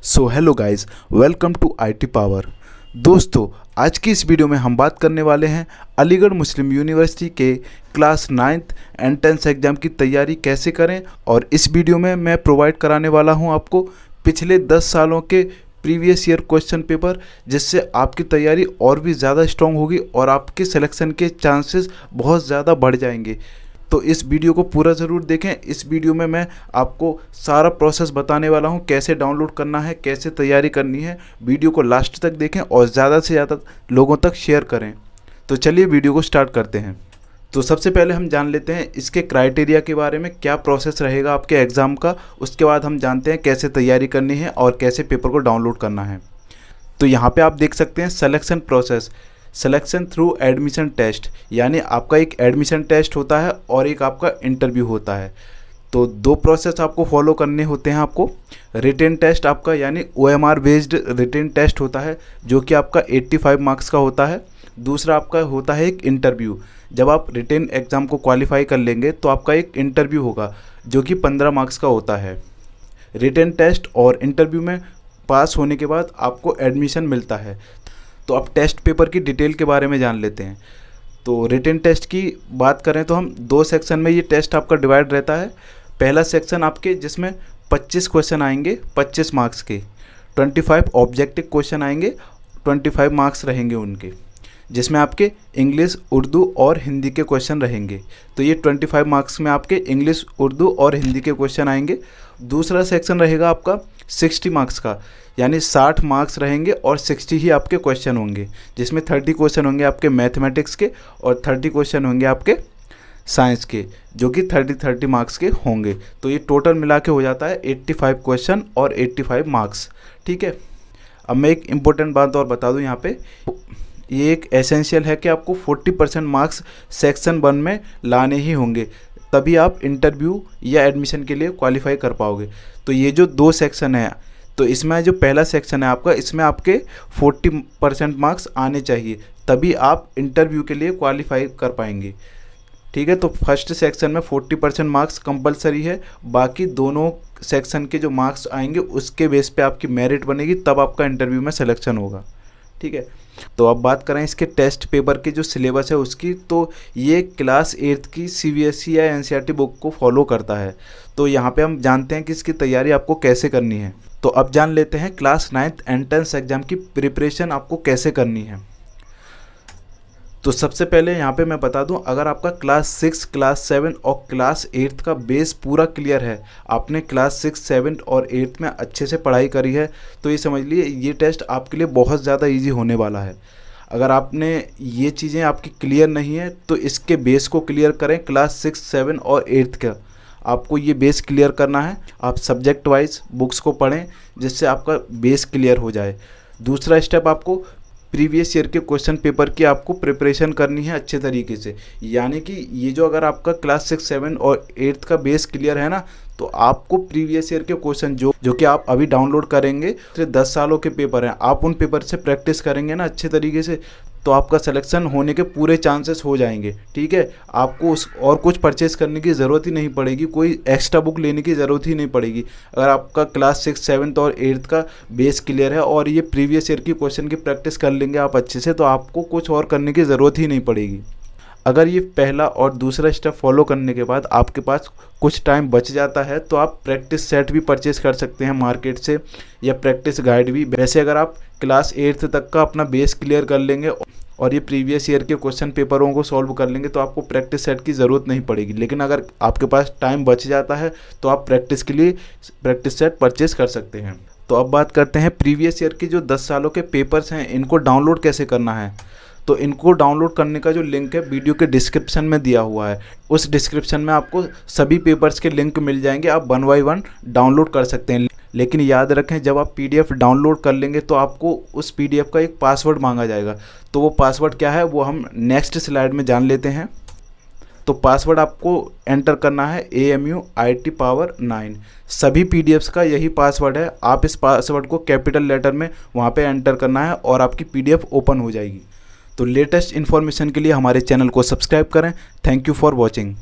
So hello guys, welcome to IT power. दोस्तों, आज की इस वीडियो में हम बात करने वाले हैं अलीगढ़ मुस्लिम यूनिवर्सिटी के क्लास 9th एंट्रेंस एग्ज़ाम की तैयारी कैसे करें। और इस वीडियो में मैं प्रोवाइड कराने वाला हूं आपको पिछले 10 सालों के प्रीवियस ईयर क्वेश्चन पेपर, जिससे आपकी तैयारी और भी ज़्यादा स्ट्रॉन्ग होगी और आपके सिलेक्शन के चांसेस बहुत ज़्यादा बढ़ जाएंगे। तो इस वीडियो को पूरा ज़रूर देखें। इस वीडियो में मैं आपको सारा प्रोसेस बताने वाला हूं, कैसे डाउनलोड करना है, कैसे तैयारी करनी है। वीडियो को लास्ट तक देखें और ज़्यादा से ज़्यादा लोगों तक शेयर करें। तो चलिए वीडियो को स्टार्ट करते हैं। तो सबसे पहले हम जान लेते हैं इसके क्राइटेरिया के बारे में, क्या प्रोसेस रहेगा आपके एग्ज़ाम का। उसके बाद हम जानते हैं कैसे तैयारी करनी है और कैसे पेपर को डाउनलोड करना है। तो यहाँ पे आप देख सकते हैं selection process, selection through admission test, यानी आपका एक एडमिशन टेस्ट होता है और एक आपका इंटरव्यू होता है। तो दो प्रोसेस आपको फॉलो करने होते हैं। आपको रिटन टेस्ट आपका यानी OMR बेस्ड रिटन टेस्ट होता है, जो कि आपका 85 मार्क्स का होता है। दूसरा आपका होता है एक इंटरव्यू। जब आप रिटन एग्ज़ाम को क्वालिफाई कर लेंगे तो आपका एक इंटरव्यू होगा, जो कि 15 मार्क्स का होता है। रिटन टेस्ट और इंटरव्यू में पास होने के बाद आपको एडमिशन मिलता है। तो अब टेस्ट पेपर की डिटेल के बारे में जान लेते हैं। तो रिटन टेस्ट की बात करें तो हम दो सेक्शन में ये टेस्ट आपका डिवाइड रहता है। पहला सेक्शन आपके जिसमें 25 क्वेश्चन आएंगे 25 मार्क्स के, 25 ऑब्जेक्टिव क्वेश्चन आएंगे, 25 मार्क्स रहेंगे उनके, जिसमें आपके इंग्लिश, उर्दू और हिंदी के क्वेश्चन रहेंगे। तो ये 25 मार्क्स में आपके इंग्लिश, उर्दू और हिंदी के क्वेश्चन आएंगे। दूसरा सेक्शन रहेगा आपका 60 मार्क्स का, यानी 60 मार्क्स रहेंगे और 60 ही आपके क्वेश्चन होंगे, जिसमें 30 क्वेश्चन होंगे आपके मैथमेटिक्स के और 30 क्वेश्चन होंगे आपके साइंस के, जो कि 30 मार्क्स के होंगे। तो ये टोटल मिला के हो जाता है 85 क्वेश्चन और 85 मार्क्स। ठीक है। अब मैं एक इम्पोर्टेंट बात और बता दूं यहाँ पे, ये एक एसेंशियल है कि आपको 40% मार्क्स सेक्शन 1 में लाने ही होंगे, तभी आप इंटरव्यू या एडमिशन के लिए क्वालिफाई कर पाओगे। तो ये जो दो सेक्शन है, तो इसमें जो पहला सेक्शन है आपका, इसमें आपके 40% मार्क्स आने चाहिए, तभी आप इंटरव्यू के लिए क्वालिफाई कर पाएंगे। ठीक है। तो फर्स्ट सेक्शन में 40% मार्क्स कंपलसरी है, बाकी दोनों सेक्शन के जो मार्क्स आएंगे उसके बेस पे आपकी मेरिट बनेगी, तब आपका इंटरव्यू में सिलेक्शन होगा। ठीक है। तो अब बात करें इसके टेस्ट पेपर के जो सिलेबस है उसकी, तो ये क्लास 8th की CBSE या NCERT बुक को फॉलो करता है। तो यहाँ पे हम जानते हैं कि इसकी तैयारी आपको कैसे करनी है। तो अब जान लेते हैं क्लास 9th एंट्रेंस एग्ज़ाम की प्रिपरेशन आपको कैसे करनी है। तो सबसे पहले यहाँ पे मैं बता दूं, अगर आपका क्लास 6, क्लास 7 और क्लास 8 का बेस पूरा क्लियर है, आपने क्लास 6, 7 और 8 में अच्छे से पढ़ाई करी है, तो ये समझ लिए ये टेस्ट आपके लिए बहुत ज़्यादा इजी होने वाला है। अगर आपने ये चीज़ें आपकी क्लियर नहीं है तो इसके बेस को क्लियर करें। क्लास 6, 7 और 8 का आपको ये बेस क्लियर करना है। आप सब्जेक्ट वाइज बुक्स को पढ़ें, जिससे आपका बेस क्लियर हो जाए। दूसरा स्टेप, आपको प्रीवियस ईयर के क्वेश्चन पेपर की आपको प्रिपरेशन करनी है अच्छे तरीके से। यानी कि ये जो अगर आपका क्लास 6, 7 और 8 का बेस क्लियर है ना, तो आपको प्रीवियस ईयर के क्वेश्चन जो कि आप अभी डाउनलोड करेंगे, तो 10 सालों के पेपर हैं, आप उन पेपर से प्रैक्टिस करेंगे ना अच्छे तरीके से, तो आपका सिलेक्शन होने के पूरे चांसेस हो जाएंगे। ठीक है। आपको उस और कुछ परचेस करने की ज़रूरत ही नहीं पड़ेगी, कोई एक्स्ट्रा बुक लेने की ज़रूरत ही नहीं पड़ेगी। अगर आपका क्लास 6, 7 और 8 का बेस क्लियर है और ये प्रीवियस ईयर की क्वेश्चन की प्रैक्टिस कर लेंगे आप अच्छे से, तो आपको कुछ और करने की ज़रूरत ही नहीं पड़ेगी। अगर ये पहला और दूसरा स्टेप फॉलो करने के बाद आपके पास कुछ टाइम बच जाता है, तो आप प्रैक्टिस सेट भी परचेस कर सकते हैं मार्केट से, या प्रैक्टिस गाइड भी। वैसे अगर आप क्लास 8 तक का अपना बेस क्लियर कर लेंगे और ये प्रीवियस ईयर के क्वेश्चन पेपरों को सॉल्व कर लेंगे, तो आपको प्रैक्टिस सेट की ज़रूरत नहीं पड़ेगी। लेकिन अगर आपके पास टाइम बच जाता है तो आप प्रैक्टिस के लिए प्रैक्टिस सेट परचेस कर सकते हैं। तो अब बात करते हैं प्रीवियस ईयर की जो 10 सालों के पेपर्स हैं, इनको डाउनलोड कैसे करना है। तो इनको डाउनलोड करने का जो लिंक है वीडियो के डिस्क्रिप्शन में दिया हुआ है। उस डिस्क्रिप्शन में आपको सभी पेपर्स के लिंक मिल जाएंगे, आप 1 बाय 1 डाउनलोड कर सकते हैं। लेकिन याद रखें, जब आप PDF डाउनलोड कर लेंगे तो आपको उस PDF का एक पासवर्ड मांगा जाएगा। तो वो पासवर्ड क्या है वो हम नेक्स्ट स्लाइड में जान लेते हैं। तो पासवर्ड आपको एंटर करना है AMU IT Power 9। सभी PDFs का यही पासवर्ड है। आप इस पासवर्ड को कैपिटल लेटर में वहाँ पे एंटर करना है और आपकी PDF ओपन हो जाएगी। तो लेटेस्ट इन्फॉर्मेशन के लिए हमारे चैनल को सब्सक्राइब करें। Thank you for watching.